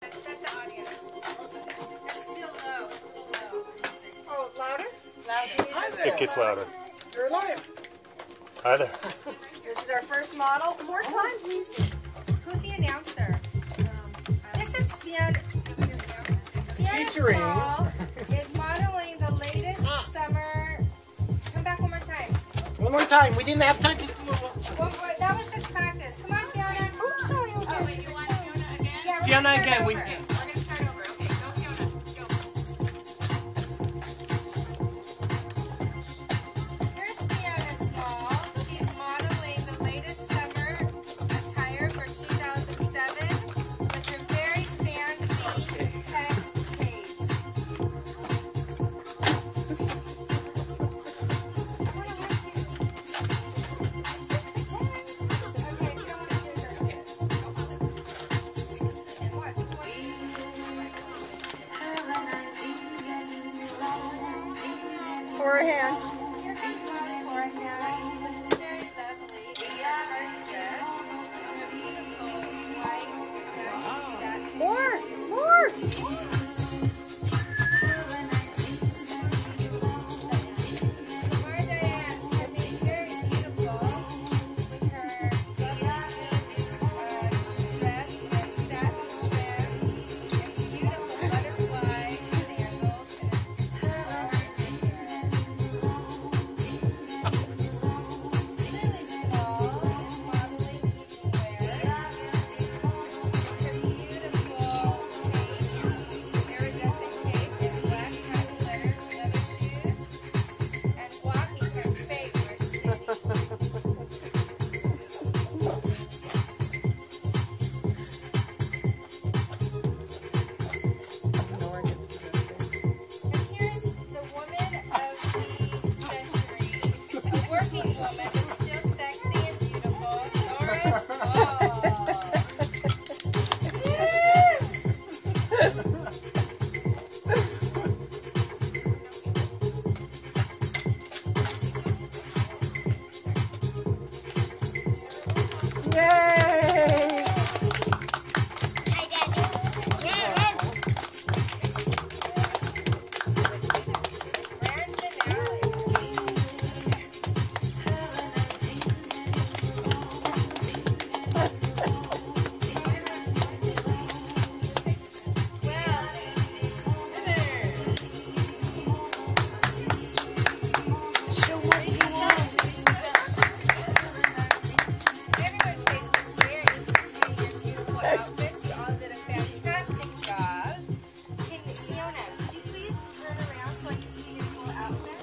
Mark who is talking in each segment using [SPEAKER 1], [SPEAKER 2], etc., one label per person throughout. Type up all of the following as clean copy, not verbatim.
[SPEAKER 1] That's the audience. That's too low. It's a little low.
[SPEAKER 2] Oh, louder?
[SPEAKER 1] Louder.
[SPEAKER 2] Hi there.
[SPEAKER 3] It gets louder.
[SPEAKER 2] You're live.
[SPEAKER 3] Hi there.
[SPEAKER 2] This is our first model. More time, please.
[SPEAKER 1] Who's the announcer? This is Fiona.
[SPEAKER 2] Featuring.
[SPEAKER 1] Small is modeling the latest summer. Come back one more time.
[SPEAKER 2] One more time. We didn't have time to.
[SPEAKER 1] One more. That was just practice. Come on, Fiona.
[SPEAKER 2] Oops, sorry. Okay.
[SPEAKER 1] Oh, wait, you want Fiona again? Yeah, we're
[SPEAKER 2] Fiona
[SPEAKER 1] gonna start
[SPEAKER 2] again.
[SPEAKER 1] over.
[SPEAKER 2] We.
[SPEAKER 1] We're gonna start over. Okay, go Fiona. Go. Here's Fiona Small. She's modeling the latest summer attire for 2007 with her very fancy peg cage. I want to watch you. Okay, if you don't want to do that. Okay. And watch.
[SPEAKER 2] For a hand.
[SPEAKER 1] Here comes Molly Forehand, looking very lovely in her party dress. Beautiful white matching satin.
[SPEAKER 2] More.
[SPEAKER 1] Laura Diane looking very beautiful with her lovely dress with satin trim and beautiful butterfly sandals and really small modeling evening wear. Her beautiful cape, iridescent cape in black patent leather shoes, and walking her favorite city. And here's the woman of the century, a working woman, but still sexy and beautiful, Nora Small.
[SPEAKER 2] Yay!
[SPEAKER 1] Brandon Alley. Well, everyone faced this very interesting and beautiful outfits. You all did a fantastic job. Can Fiona, could you please turn around so I can see your full outfit?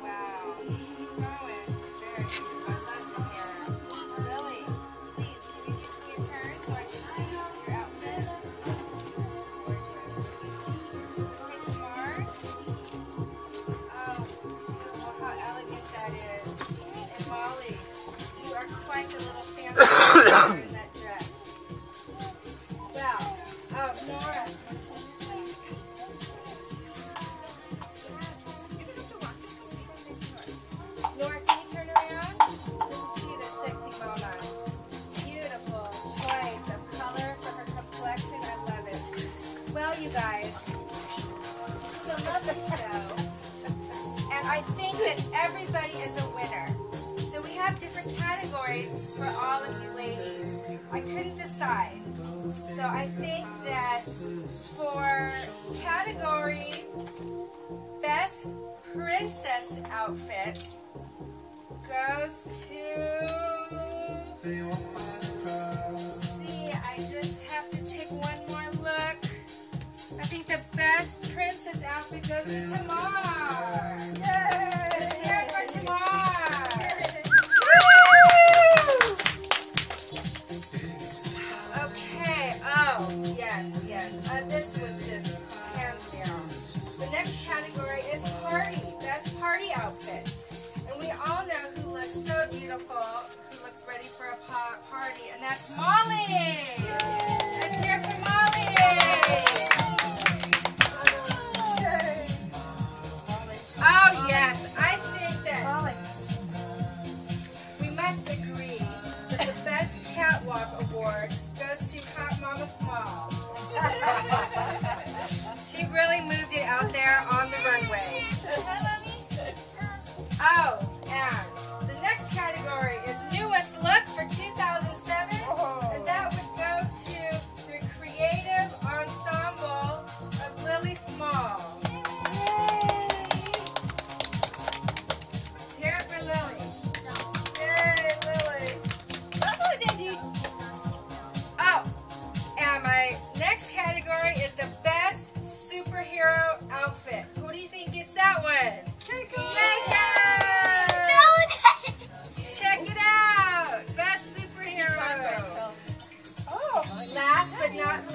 [SPEAKER 1] Wow. Going very beautiful. I love the hair. Really? Please, can you give me a turn so I can see your outfit? Gorgeous. Okay, Tamar. Oh, beautiful. How elegant that is. And Molly, you are quite the little fancy in that dress. Wow. Oh, Nora. Nora, can you turn around? Let's see this sexy mama. Beautiful choice of color for her complexion. I love it. Well, you guys, it's a lovely show. And I think that everybody is a winner. So we have different categories for all of you ladies. I couldn't decide. So I think that for category Best Princess Outfit goes to... See, I just have to take one more look. I think the Best Princess Outfit goes to Tamar. Yay! Let's hear it for Tamar. Okay. Oh, yes, yes. This was just hands down. The next category is Party. Best Party Outfit. And we all know who looks so beautiful, who looks ready for a party, and that's Molly. Let's hear it for Molly. Oh, yes. I think that we must agree that the Best Catwalk Award goes to Hot Mama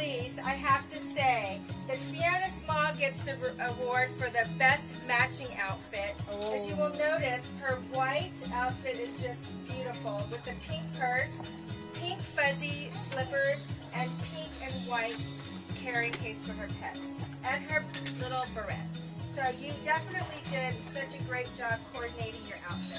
[SPEAKER 1] least, I have to say that Fiona Small gets the award for the best matching outfit. As you will notice, her white outfit is just beautiful with the pink purse, pink fuzzy slippers, and pink and white carrying case for her pets, and her little beret. So you definitely did such a great job coordinating your outfit.